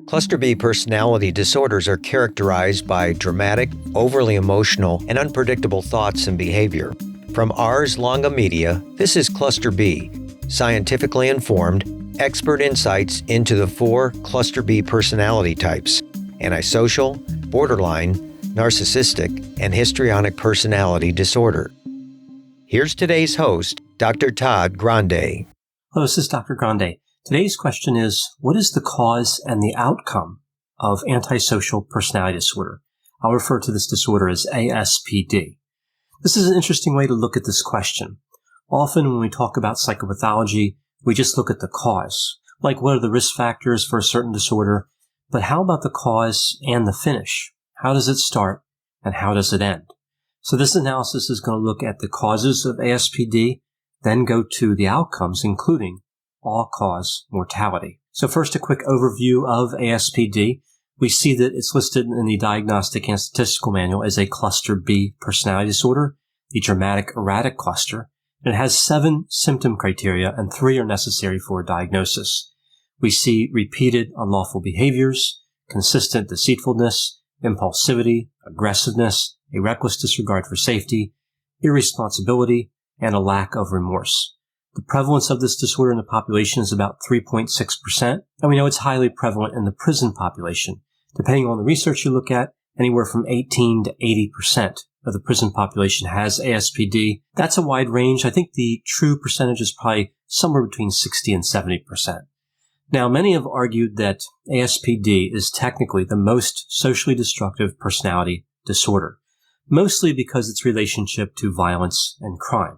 Cluster B personality disorders are characterized by dramatic, overly emotional, and unpredictable thoughts and behavior. From Ars Longa Media, this is Cluster B, scientifically informed, expert insights into the 4 Cluster B personality types: antisocial, borderline, narcissistic, and histrionic personality disorder. Here's today's host, Dr. Todd Grande. Hello, this is Dr. Grande. Today's question is, what is the cause and the outcome of antisocial personality disorder? I'll refer to this disorder as ASPD. This is an interesting way to look at this question. Often when we talk about psychopathology, we just look at the cause, like what are the risk factors for a certain disorder, but how about the cause and the finish? How does it start and how does it end? So this analysis is going to look at the causes of ASPD, then go to the outcomes, including all-cause mortality. So first, a quick overview of ASPD. We see that it's listed in the Diagnostic and Statistical Manual as a Cluster B personality disorder, the dramatic erratic cluster. And it has 7 symptom criteria, and 3 are necessary for diagnosis. We see repeated unlawful behaviors, consistent deceitfulness, impulsivity, aggressiveness, a reckless disregard for safety, irresponsibility, and a lack of remorse. The prevalence of this disorder in the population is about 3.6%, and we know it's highly prevalent in the prison population. Depending on the research you look at, anywhere from 18 to 80% of the prison population has ASPD. That's a wide range. I think the true percentage is probably somewhere between 60 and 70%. Now, many have argued that ASPD is technically the most socially destructive personality disorder, mostly because of its relationship to violence and crime.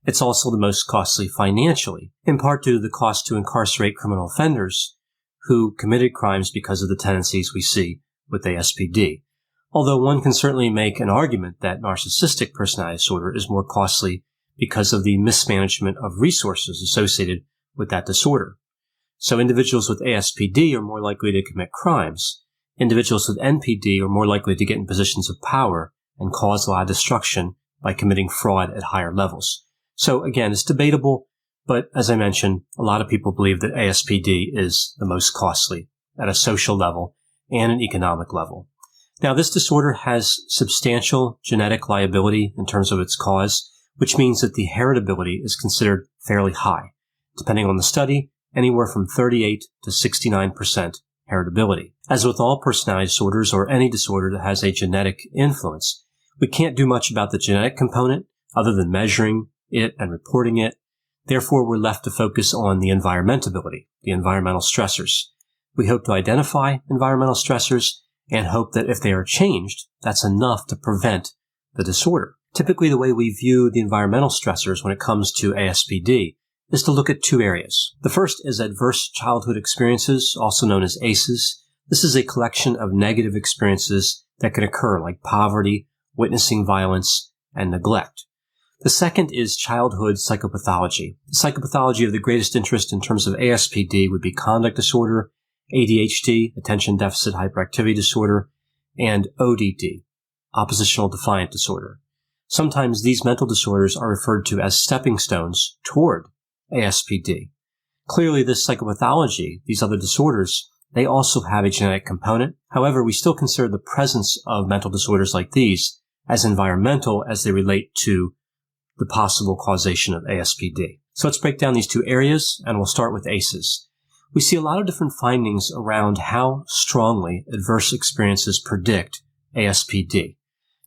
It's also the most costly financially, in part due to the cost to incarcerate criminal offenders who committed crimes because of the tendencies we see with ASPD. Although one can certainly make an argument that narcissistic personality disorder is more costly because of the mismanagement of resources associated with that disorder. So individuals with ASPD are more likely to commit crimes. Individuals with NPD are more likely to get in positions of power and cause a lot of destruction by committing fraud at higher levels. So again, it's debatable, but as I mentioned, a lot of people believe that ASPD is the most costly at a social level and an economic level. Now, this disorder has substantial genetic liability in terms of its cause, which means that the heritability is considered fairly high. Depending on the study, anywhere from 38 to 69% heritability. As with all personality disorders or any disorder that has a genetic influence, we can't do much about the genetic component other than measuring it and reporting it. Therefore, we're left to focus on the environmentability, the environmental stressors. We hope to identify environmental stressors and hope that if they are changed, that's enough to prevent the disorder. Typically, the way we view the environmental stressors when it comes to ASPD is to look at 2 areas. The first is adverse childhood experiences, also known as ACEs. This is a collection of negative experiences that can occur, like poverty, witnessing violence, and neglect. The second is childhood psychopathology. The psychopathology of the greatest interest in terms of ASPD would be conduct disorder, ADHD, attention deficit hyperactivity disorder, and ODD, oppositional defiant disorder. Sometimes these mental disorders are referred to as stepping stones toward ASPD. Clearly, this psychopathology, these other disorders, they also have a genetic component. However, we still consider the presence of mental disorders like these as environmental as they relate to the possible causation of ASPD. So let's break down these 2 areas, and we'll start with ACEs. We see a lot of different findings around how strongly adverse experiences predict ASPD.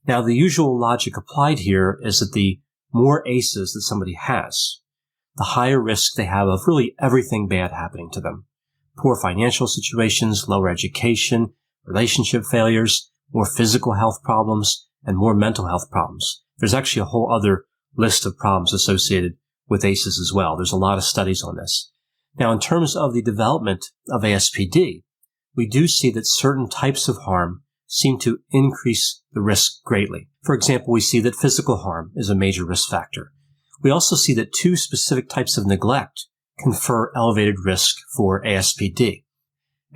Now, the usual logic applied here is that the more ACEs that somebody has, the higher risk they have of really everything bad happening to them. Poor financial situations, lower education, relationship failures, more physical health problems, and more mental health problems. There's actually a whole other list of problems associated with ACEs as well. There's a lot of studies on this. Now, in terms of the development of ASPD, we do see that certain types of harm seem to increase the risk greatly. For example, we see that physical harm is a major risk factor. We also see that 2 specific types of neglect confer elevated risk for ASPD.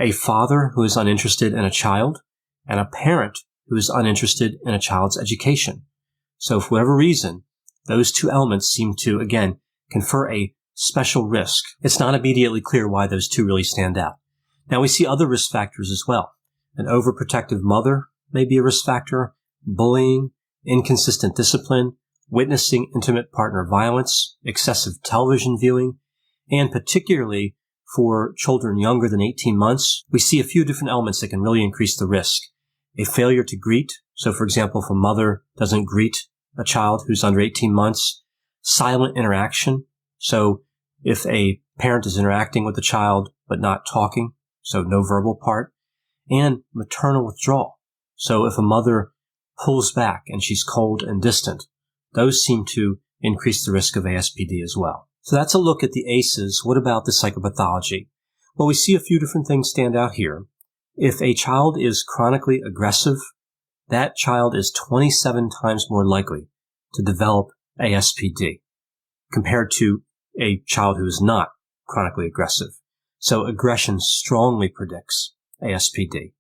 A father who is uninterested in a child and a parent who is uninterested in a child's education. So for whatever reason, those 2 elements seem to, again, confer a special risk. It's not immediately clear why those 2 really stand out. Now we see other risk factors as well. An overprotective mother may be a risk factor, bullying, inconsistent discipline, witnessing intimate partner violence, excessive television viewing, and particularly for children younger than 18 months, we see a few different elements that can really increase the risk. A failure to greet. So, for example, if a mother doesn't greet a child who's under 18 months, silent interaction. So, if a parent is interacting with the child but not talking, so no verbal part, and maternal withdrawal. So, if a mother pulls back and she's cold and distant, those seem to increase the risk of ASPD as well. So that's a look at the ACEs. What about the psychopathology? Well, we see a few different things stand out here. If a child is chronically aggressive, that child is 27 times more likely to develop ASPD compared to a child who is not chronically aggressive. So aggression strongly predicts ASPD.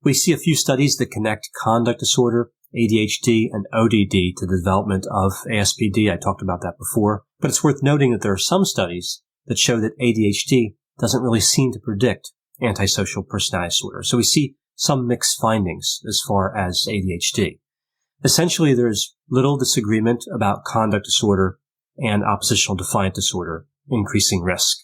We see a few studies that connect conduct disorder, ADHD, and ODD to the development of ASPD. I talked about that before. But it's worth noting that there are some studies that show that ADHD doesn't really seem to predict antisocial personality disorder. So we see some mixed findings as far as ADHD. Essentially, there's little disagreement about conduct disorder and oppositional defiant disorder increasing risk.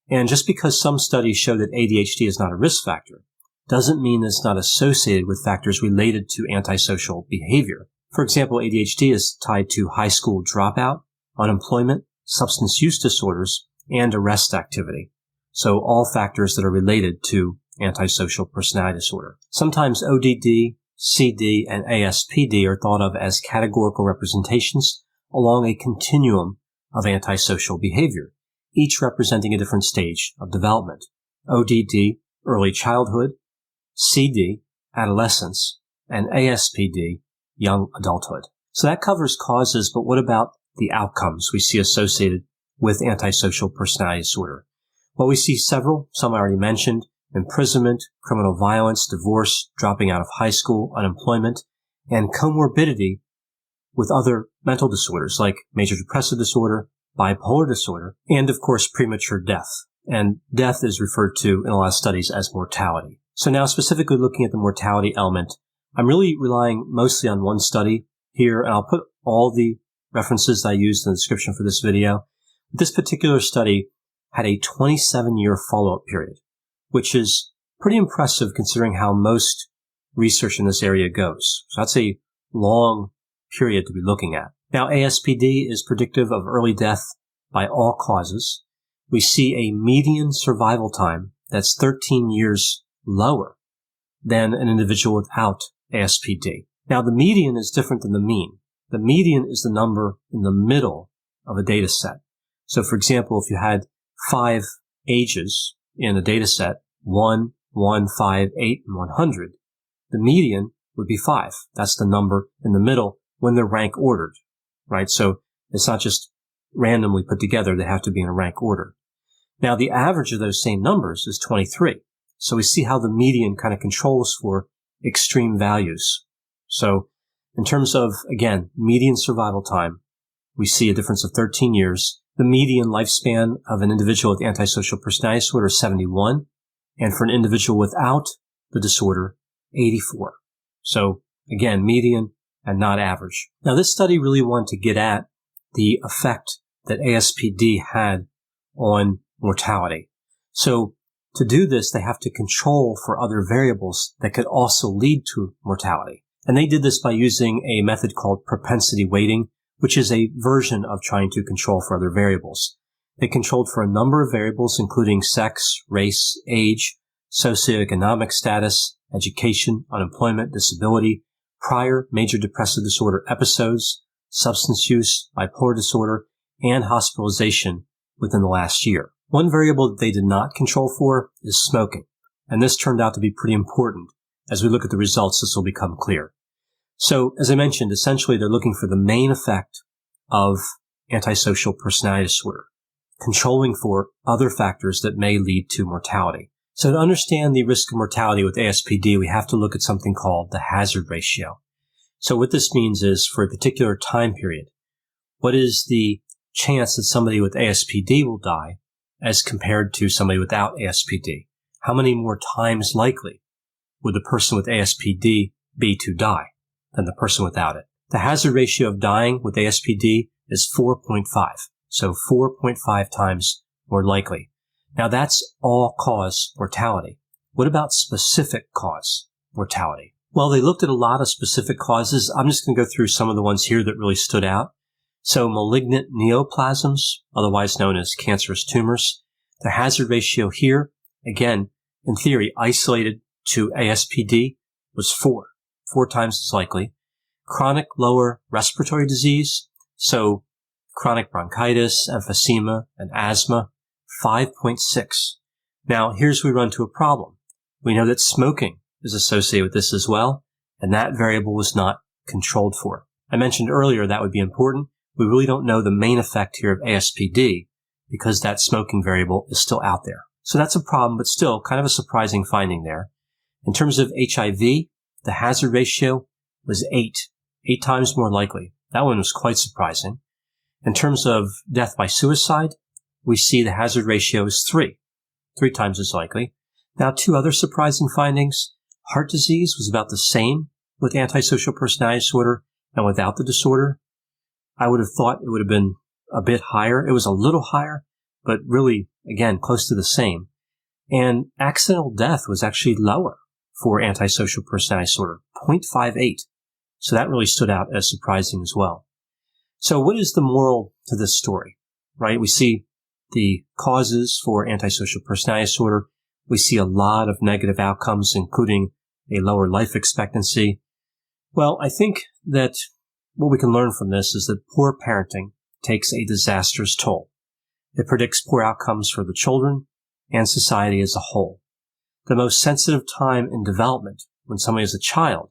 And just because some studies show that ADHD is not a risk factor doesn't mean it's not associated with factors related to antisocial behavior. For example, ADHD is tied to high school dropout, unemployment, substance use disorders, and arrest activity. So all factors that are related to antisocial personality disorder. Sometimes ODD, CD, and ASPD are thought of as categorical representations along a continuum of antisocial behavior, each representing a different stage of development. ODD, early childhood, CD, adolescence, and ASPD, young adulthood. So that covers causes, but what about the outcomes we see associated with antisocial personality disorder? Well, we see several, some I already mentioned: imprisonment, criminal violence, divorce, dropping out of high school, unemployment, and comorbidity with other mental disorders like major depressive disorder, bipolar disorder, and of course premature death. And death is referred to in a lot of studies as mortality. So now specifically looking at the mortality element, I'm really relying mostly on one study here, and I'll put all the references that I used in the description for this video. This particular study had a 27-year follow-up period, which is pretty impressive considering how most research in this area goes. So that's a long period to be looking at. Now, ASPD is predictive of early death by all causes. We see a median survival time that's 13 years lower than an individual without ASPD. Now, the median is different than the mean. The median is the number in the middle of a data set. So, for example, if you had 5 ages in a data set, 1, 1, 5, 8, and 100, the median would be 5. That's the number in the middle when they're rank ordered, right? So it's not just randomly put together. They have to be in a rank order. Now, the average of those same numbers is 23. So we see how the median kind of controls for extreme values. So in terms of, again, median survival time, we see a difference of 13 years. The median lifespan of an individual with antisocial personality disorder is 71. And for an individual without the disorder, 84. So again, median and not average. Now, this study really wanted to get at the effect that ASPD had on mortality. So to do this, they have to control for other variables that could also lead to mortality. And they did this by using a method called propensity weighting, which is a version of trying to control for other variables. They controlled for a number of variables, including sex, race, age, socioeconomic status, education, unemployment, disability, prior major depressive disorder episodes, substance use, bipolar disorder, and hospitalization within the last year. One variable that they did not control for is smoking, and this turned out to be pretty important. As we look at the results, this will become clear. So, as I mentioned, essentially they're looking for the main effect of antisocial personality disorder, controlling for other factors that may lead to mortality. So to understand the risk of mortality with ASPD, we have to look at something called the hazard ratio. So what this means is, for a particular time period, what is the chance that somebody with ASPD will die as compared to somebody without ASPD? how many more times likely would the person with ASPD be to die than the person without it? The hazard ratio of dying with ASPD is 4.5, so 4.5 times more likely. Now that's all-cause mortality. What about specific cause mortality? Well, they looked at a lot of specific causes. I'm just going to go through some of the ones here that really stood out. So malignant neoplasms, otherwise known as cancerous tumors, the hazard ratio here, again, in theory, isolated to ASPD, was 4 times as likely. Chronic lower respiratory disease, so chronic bronchitis, emphysema, and asthma, 5.6. Now, here's where we run into a problem. We know that smoking is associated with this as well, and that variable was not controlled for. I mentioned earlier that would be important. We really don't know the main effect here of ASPD because that smoking variable is still out there. So that's a problem, but still kind of a surprising finding there. In terms of HIV, the hazard ratio was 8 times more likely. That one was quite surprising. In terms of death by suicide, we see the hazard ratio is 3 times as likely. Now, 2 other surprising findings. Heart disease was about the same with antisocial personality disorder and without the disorder. I would have thought it would have been a bit higher. It was a little higher, but really, again, close to the same. And accidental death was actually lower for antisocial personality disorder, 0.58. So that really stood out as surprising as well. So what is the moral to this story, right? We see the causes for antisocial personality disorder. We see a lot of negative outcomes, including a lower life expectancy. Well, I think that what we can learn from this is that poor parenting takes a disastrous toll. It predicts poor outcomes for the children and society as a whole. The most sensitive time in development when somebody is a child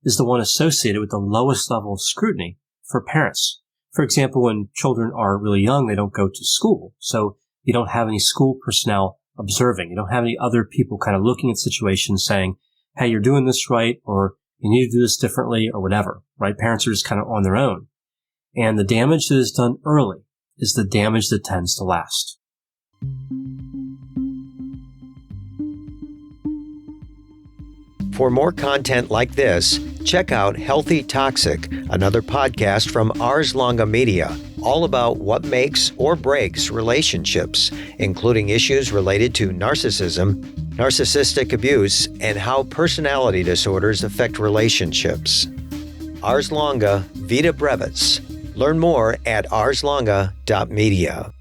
is the one associated with the lowest level of scrutiny for parents. For example, when children are really young, they don't go to school. So you don't have any school personnel observing. You don't have any other people kind of looking at situations saying, hey, you're doing this right, or you need to do this differently, or whatever, right? Parents are just kind of on their own. And the damage that is done early is the damage that tends to last. For more content like this, check out Healthy Toxic, another podcast from Ars Longa Media, all about what makes or breaks relationships, including issues related to narcissism, narcissistic abuse, and how personality disorders affect relationships. Ars Longa Vita Brevis. Learn more at arslonga.media.